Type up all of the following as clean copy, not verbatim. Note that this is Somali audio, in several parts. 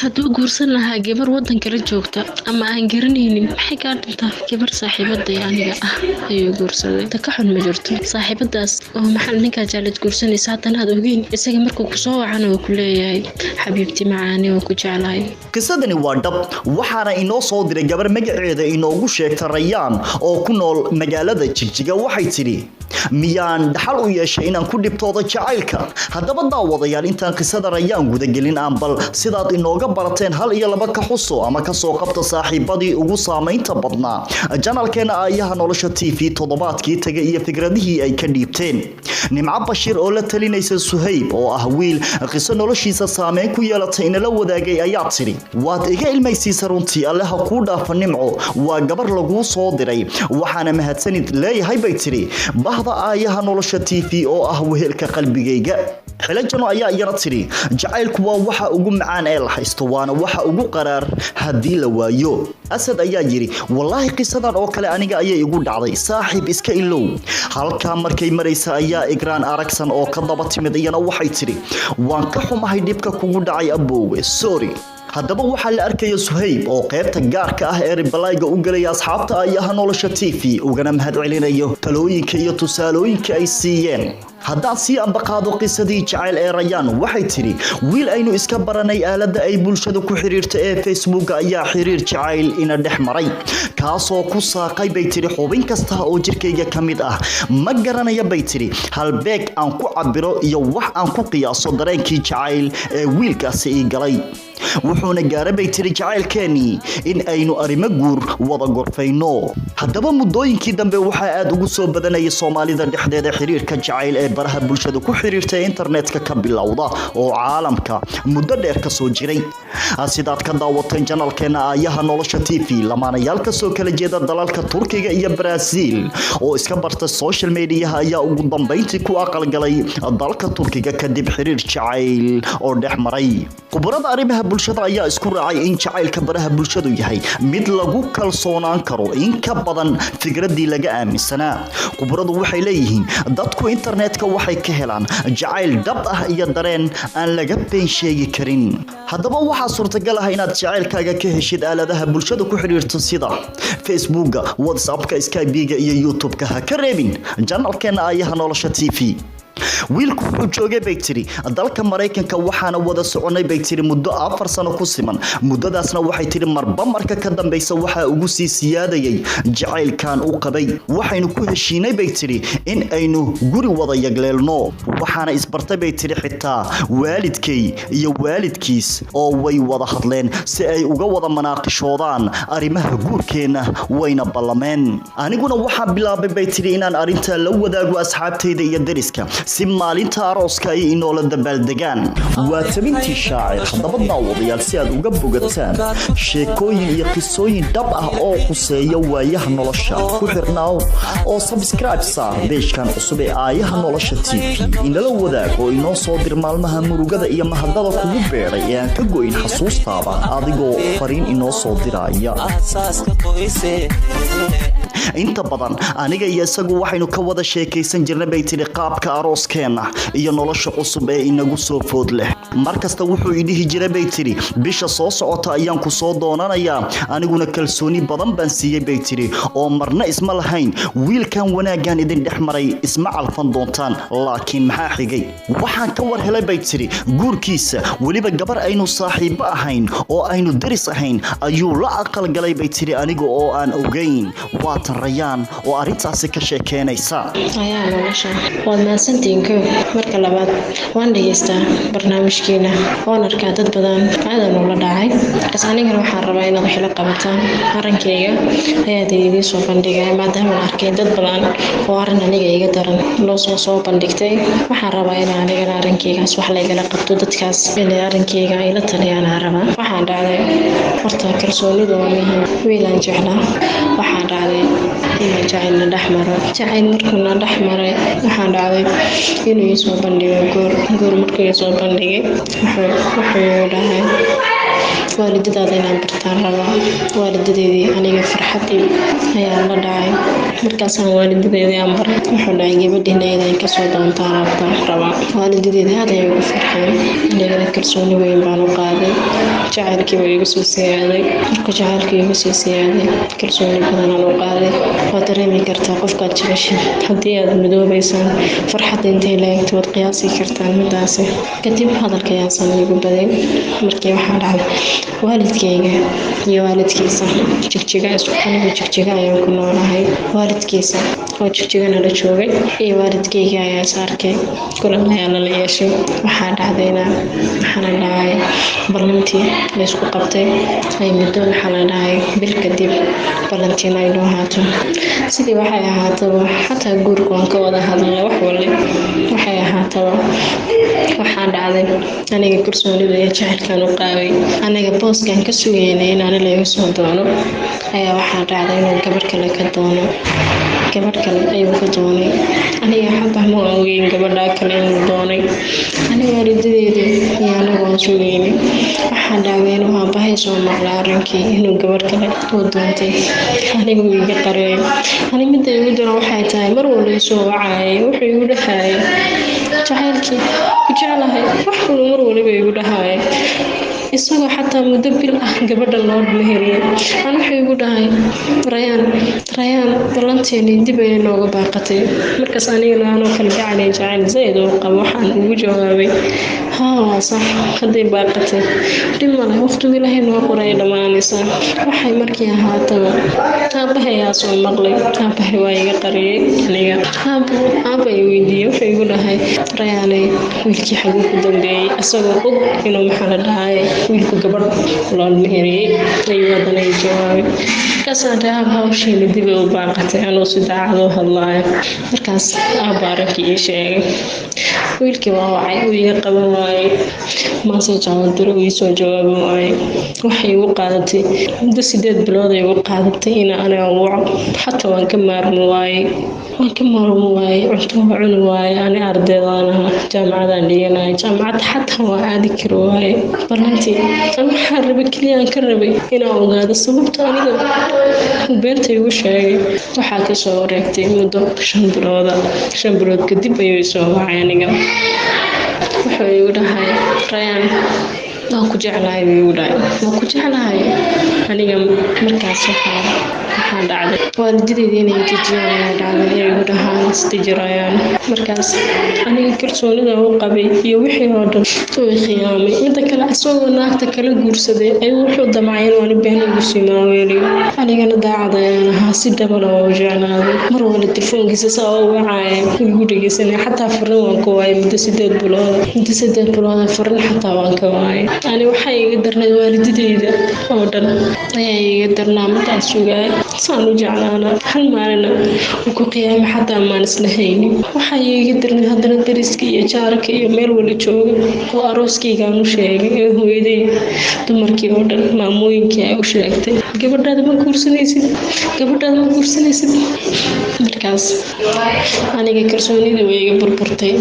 hadduu guursan lahaa gabar wadan kala joogta ama aan garanaynin maxay ka dhintaa gabar saaxiibada aniga ah ayuu guursaday ta ka xun ma jirto saaxiibadaas oo maxaa ninka jaalad guursanaysa haddana aad ogeyn isaga markuu ku soo wacana uu ku leeyahay xabiibti macaani oo ku jeclahay qisadani waa dhab waxaana inoo soo diray gabar magaceeda inoogu sheegtay Rayaan oo ku nool magaalada Jigjiga waxay tiri miyaan dhaxal u yeeshay inaan ku dhibtoodo jacaylka haddaba daawadayaal intaan qisada Rayaan guda gelin aan bal sidaad inooga barateen hal iyo laba ka xuso ama ka soo qabta saaxiibadii ugu saameynta badnaa channelkeena Aayaha Nolosha TV toddobaadkii tagay iyo fikradihii ay ka dhiibteen Nimco Bashiir oo la talinaysa Suhayb oo ah wiil qiso noloshiisa saameyn ku yeelatay in la wadaagay ayaa tiri waad iga ilmaysiisa runtii alle ha ku dhaafo Nimco waa gabar lagu soo diray waxaana mahadsanid leeyahay bay tiri bahda Aayaha Nolosha TV oo ah wehelka qalbigayga xilajano ayaa iyana tiri jacaylku waa waxa ugu macaan ee la haysto waana waxa ugu qaraar hadii la waayo asad ayaa yiri wallahi qisadan oo kale aniga ayay igu dhacday saaxiib iska ilow halka markay maraysa ayaa Igraan Aragsan oo ka daba timid iyana waxay tiri waan ka xumahay dhibka kugu dhacay aboowe sorry haddaba waxaa la arkaya Suhayb oo qaybta gaarka ah ee ribalayga u galay asxaabta Aayaha Nolosha TV ugana mahad celinayo talooyinka iyo tusaalooyinka ay siiyeen haddaan si aan baqaado qisadii jacayl ee Rayaan waxay tiri wiil aynu iska baranay aalada ay bulshada ku xiriirta ee Facebook ayaa xiriir jacayl ina dhex maray kaasoo ku saaqay bay tiri xubin kasta oo jirkayga kamid ah ma garanaya bay tiri halbeeg aan ku cabiro iyo wax aan ku qiyaaso dareenkii jacayl ee wiilkaasi ii galay wuxuuna gaaray bay tiri jacaylkeeni in aynu arimo guur wada gorfayno haddaba muddooyinkii dambe waxaa aad ugu soo badanayay Soomaalida dhexdeeda xiriirka jacayl ee baraha bulshada ku xiriirta internetka ka bilowda oo caalamka muddo dheer ka soo jiray sidaad ka daawateen channelkeena Aayaha Nolosha TV lamaanayaal ka soo kala jeeda dalalka Turkiga iyo Brazil oo iska barta social media ayaa ugu dambeyntii ku aqal galay dalka Turkiga kadib xiriir jacayl oo dhex maray khubarada arrimaha bulshada ayaa isku raacay in jacaylka baraha bulshadu yahay mid lagu kalsoonaan karo in ka badan fikradii laga aaminsanaa khubaradu waxay leeyihiin dadku internetka waxay ka helaan jacayl dhab ah iyo dareen aan laga been sheegi karin haddaba waxaa suurtagal ah inaad jacaylkaaga ka heshid aaladaha bulshada ku xiriirta sida Facebook, WhatsApp, Skype iyo YouTube-ka ha ka reebin channelkeena Aayaha Nolosha TV wiilku wuxuu joogay bay tiri dalka Mareykanka waxaana wada soconay bay tiri muddo 4 sano ku siman muddadaasna waxay tiri marba marka ka dambaysa waxa ugu sii siyaadayay jacaylkan u qabay waxaynu ku heshiinay bay tiri in aynu guri wada yagleelno waxaana isbartay bay tiri xitaa waalidkay iyo waalidkiis oo way wada hadleen si ay uga wada manaaqishoodaan arimaha guurkeena wayna ballameen aniguna waxaan bilaabay bay tiri inaan arinta la wadaago asxaabtayda iyo dariska si maalinta arooska ay inoo la dabaaldegaan waa tabintii shaacir haddaba daawadayaal si aad uga bogataan sheekooyin iyo qisooyin dhab ah oo khuseeya waayaha nolosha ku xirnaaw oo subscribe saar beeshkan cusub ee Aayaha Nolosha TV inala wadaag oo inoo soo dir maalmaha murugada iyo mahadada kugu beeray ee aan ka goyn xasuustaada adigoo fariin inoo soo diraya inta badan aniga iyo isagu waxaynu ka wada sheekaysan jirnay bay tiri qaabka arooskeena iyo nolosha cusub ee inagu soo food leh markasta wuxuu idhihi jiray bay tiri bisha soo socota ayaan ku soo doonanayaa aniguna kalsooni badan baan siiyay bay tiri oo marna isma lahayn wiilkan wanaagan idin dhex maray isma calfan doontaan laakiin maxaa xigay waxaan ka war helay bay tiri guurkiisa waliba gabar aynu saaxiibo ahayn oo aynu daris ahayn ayuu la aqal galay bay tiri aniga oo aan ogeyn waa Rayaan oo arintaasi ka sheekeynaysa Aayaha Nolosha waad maasantiinka marka labaad waan dhageystaa barnaamijkeena waan arkaa dad badan aadan ula dhacay anigana waxaan rabaa inaad xil qabataan arankayga ayaa idin soo bandhigay maadaama aan arkay dad badan oo arin aniga iga daran loo soo bandhigtay waxaan rabaa in aniga arankaygaas wax la igala qabto dadkaas in arankayga ay la taliyaan rabaa waxaan dhacday horta kalsoonidu waa muhiim wiilaan jeclaa waxaan dhacday in jacayl dhaxmaro jacayl markuu dhaxmaray waxaan dhacday inuu soo bandhigo goor markuu soo bandhigay wuxuu dhahay waalidadaada inaan bartaan rabaa waalidadeedii aniga farxadii ayaa la dhacay markaasaan waalidadeedii aan baray wuxuu dhacay gabadhiinayda in kasoo doontaan rabaa waalidadeedii aad ayay ugu farxeen anigana kalsooni weyn baan u qaaday jacaylkii waa igu soo siyaaday markuu jacaylkii igu soo siyaaday kalsooni badanaan u qaaday waa dareemi kartaa qofkaad jeceshay haddii aad midoobaysaan farxadda intay laegto waad qiyaasi kartaan midaasi kadib hadalka ayaasan igu baday markii waxaa dhacay waalidkayga iyo waalidkiisa jigjiga anigu jigjiga ayaan ku noolahay waalidkiisa oo jigjigana la joogay iyo waalidkayga ayaa is arkay kulan ayaa lala yeeshay waxaa dhacdayna waxaana dhacay ballantii laysku qabtay ay muddo waxaa la dhacay bil kadib ballantiina ay noo haato sidii waxay ahaataba xataa guurka waan ka wada hadlay wax wali waxay ahaataba waxaa dhacday aniga kalsoonida iyo jacaylkaan u qaabay aniga booskaan ka sugaynay inaan laga soo doono ayaa waxaa dhacday inuu gabadh kale ka doono gabadh kale ayuu ka doonay aniga xataa ma ogeyn gabadhaa kale inuu doonay aniga waalidadeeda iyo anagu aan sugaynay waxaa dhacday inuu aabbahay soo maqlay arrinkii inuu gabadh kale uu doontay anigu iga qareey ani midda igu dira waxay tahay mar walba isoo wacayay wuxuu igu dhahayay jacaylkii ku jeclahay wax walba mar waliba igu dhahayay isagoo xataa muddo bil ah gabadha loo meheriyay aan wuxuu igu dhahay rayaan ballanteeni dib ayay nooga baaqatay markaas anigana aanoo kala gacanay jacayl zayd oo qabo waxaan ugu jawaabay haa sax hadday baaqatay dhib male waqtigu ilaahay noo qoray dhammaanaysaa waxay markii ahaataba aabbahay ayaa soo maqlay aabbahay waa iga qariyay aniga aabba i weydiiyey wuxuu igu dhahay rayaanay wiilkii xaguu ku dambeeyey isagoo og inuu maxaa la dhahay wiilku gabadh loo meheriyay ayuu haddana i jawaabay markaasaan dhahay hawshiina dib ay u baaqatay anuu si daacadoo hadlaayo markaas aabba arrinkii ii sheegay wiilkii waa wacay uu iga qaban waayey maase jawaaldiro uu iisoo jawaaban waayey waxay igu qaadatay muddo 8 bilood ay igu qaadatay in aniga waco xataa waan ka maarmi waayey cunto waa cuni waayey ani ardaydaan ahaa jaamacadaan dhiganaya jaamacadda xataa waa aadi kari waayey ballantii waxaa rabay keliyaan ka rabay inaan ogaado sababta aniga beenta igu sheegay waxaa kasoo wareegtay muddo 5 bilood kadib ayuu isoo wacay aniga wuxuu igu dhahay rayaan waan ku jeclahay buu igu dhahay waan ku jeclahay aniga markaas waxaa dhacday waalidadeedii inay jijiyaan ayaa dhacday ay igu dhahaan isdijirayaan markaas aniga kalsoonida u qabay iyo wixii oo dhan uu khiyaamay inta kale isagoo naagta kala guursaday ayuu wuxuu damcay inuu ani been igu simaa weeliyo anigana daacad ayaan ahaa si dhaban oo u jeclaaday mar wala telefoonkiisa saa u wacaya igu dhegeysanay xataa fariin waan ka waayay muddo 8 bilood fariin xataa waan ka waayay ani waxay iga darnay waalidadeyda oo dhan ayaa iga darnaa midaan sugaay saan u jeclaana hal maalina uu ku qiyaamay xataa maan isla haynin waxay iga darnay haddana dariska iyo jaarka iyo meel wala jooga oo arooskaygaan u sheegay ee hooyaday dumarkii oo dhan maamooyinkii ay u sheegtay gabadhaada ma guursanaysid markaas aniga kalsoonida way iga burburtay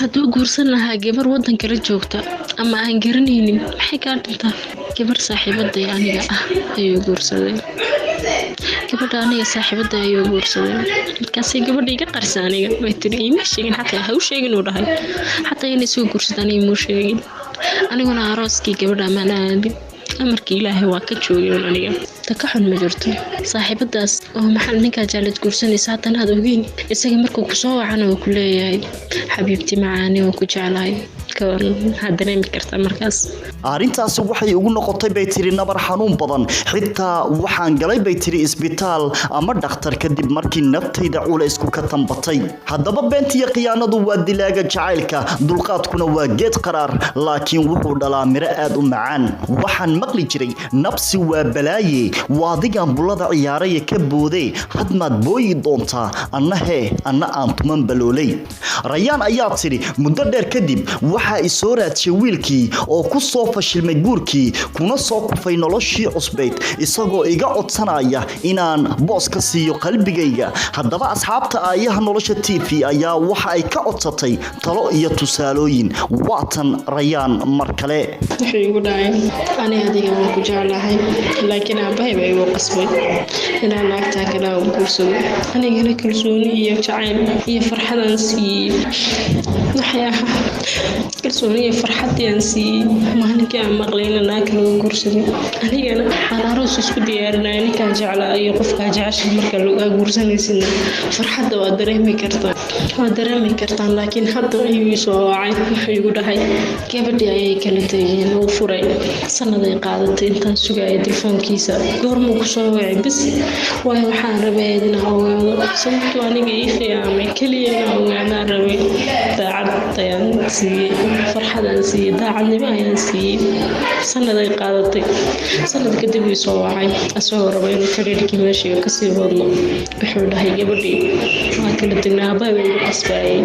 hadduu guursan lahaa gabar waddan kala joogta ama aan garanaynin maxay kaa dhintaa gabar saaxiibaday aniga ah ayuu guursaday gabadha aniga saaxiibada ayuu guursaday markaasay gabadha iga qarsa aniga way tiri iima sheegin xataa ha u sheegin uu dhahay xataa inay soo guursadaan iima sheegin aniguna arooskii gabadha amaan aadin amarkii ilaahay waa ka joogay aniga ka xun ma jirto saaxiibadaas oo maxal ninka jaalad guursanaysa haddana aad ogeyn isaga markuu ku soo wacana uu ku leeyahay xabiibti macaani oo ku jeclahay dareemi kartaa markaas arrintaasi waxay ugu noqotay bay tiri nabar xanuun badan xitaa waxaan galay bay tiri isbitaal ama dhakhtar kadib markii naftayda culaysku ka tambatay haddaba beentiya khiyaanadu waa dilaaga jacaylka dulqaadkuna waa geed qaraar laakiin wuxuu dhalaa miro aad u macaan waxaan maqli jiray nabsi waa balaaye waa adigan bulada ciyaaraya ka booday hadmaad booyi doontaa anna aan tuman baloolay Rayaan ayaa tiri muddo dheer kadib waxa ay soo raadshay wiilkii oo ku soo fashilmay guurkii kuna soo kufay noloshii cusbeed isagoo iga codsanaya inaan boos ka siiyo qalbigayga haddaba asxaabta ayaha nolosha TV ayaa waxa ay ka codsatay talo iyo tusaalooyin waatan Rayaan mar kale wixii ugu dhacay ani adiga waan ku jeclahay laakiin aabbahay baa igu qasbay inaan naagta kale u guursado anigana kalsooni iyo jacayl iyo farxad si waxyaha kalsooni iyo farxad aan si maalinka aan maqlayna naag loo guursado anigana aan aroos isku diyaarinay ninkaan jeclaa iyo qofka jecesha marka loo guursanaysid farxadda waa dareemi kartaa laakiin hadda ayuu soo wacay wuxuu igu dhahay gabadhii ayay kala tageen oo furay sanaday qaadatay intaan sugay telefoonkiisa goorma ku soo wacay bas waxaan rabay inaan ogaado sababtoo aniga ii qiyaamay kaliya inaan ogaadaan rabay daacadayaan siiyey farxadaan siiyey daacadnimo ayaan siiyey sanaday qaadatay sanad kadib uu soo wacay asagoo rabay inuu xiriirkii meeshii kasii wadno wuxuu dhahay gabadhii waa kala tagnaa aabbahay baa igu qasbayay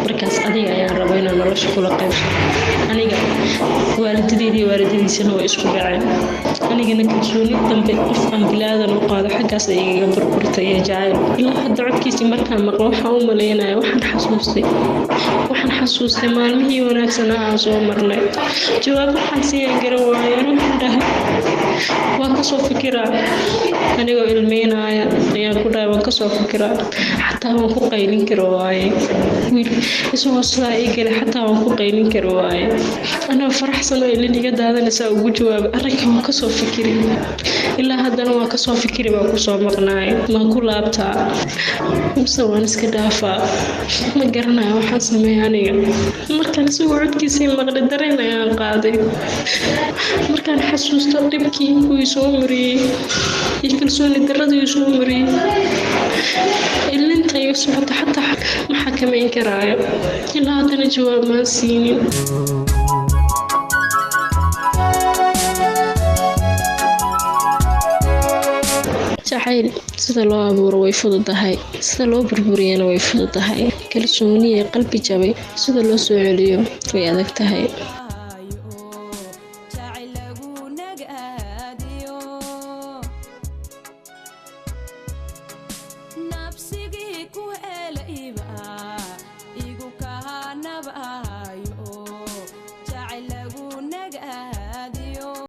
markaas adiga ayaan rabay inaan nolosha kula qaybsado aniga waalidadiisana way isku dhaceen anigana kalsooni dambe qof aan bilaadan u qaado xaggaas ay iga burburtay iyo jacayl ilaa hadda codkiisii markaan maqlo waxaan u maleynaya waxaan xasuustay maalmihii wanaagsanaa aan soo marnay jawaab waxaan siiyaan garan waayeen waxaan dhahay waan kasoo fikiraa anigoo ilmeynaya ayaan ku dhahay waan kasoo fikiraa xataa waan ku qaylin karo waaye wiil isagoo sidaa ii galay xataa waan ku qaylin karo waaye anaa faraxsan oo ilin iga daadanaysaa ugu jawaabay arrinka waan kasoo fikiri ilaa haddana waan kasoo fikiri baan kusoo maqnaay maan ku laabtaa mise waan iska dhaafaa ma garanayo waxaan sameeya aniga markaan isagoo codkiisii maqlay dareen ayaan qaaday markaan xasuusto dhibkii uu soo mariyey iyo kalsooni darradii uu soo mariyey ilinta iyo socota xataa ma xakameyn karaayo ilaa haddana jawaab maan siinin jacayl sida loo abuuro way fududahay sida loo burburiyana way fududahay kalsooni iyo qalbi jabay sida loo soo celiyo way adag tahay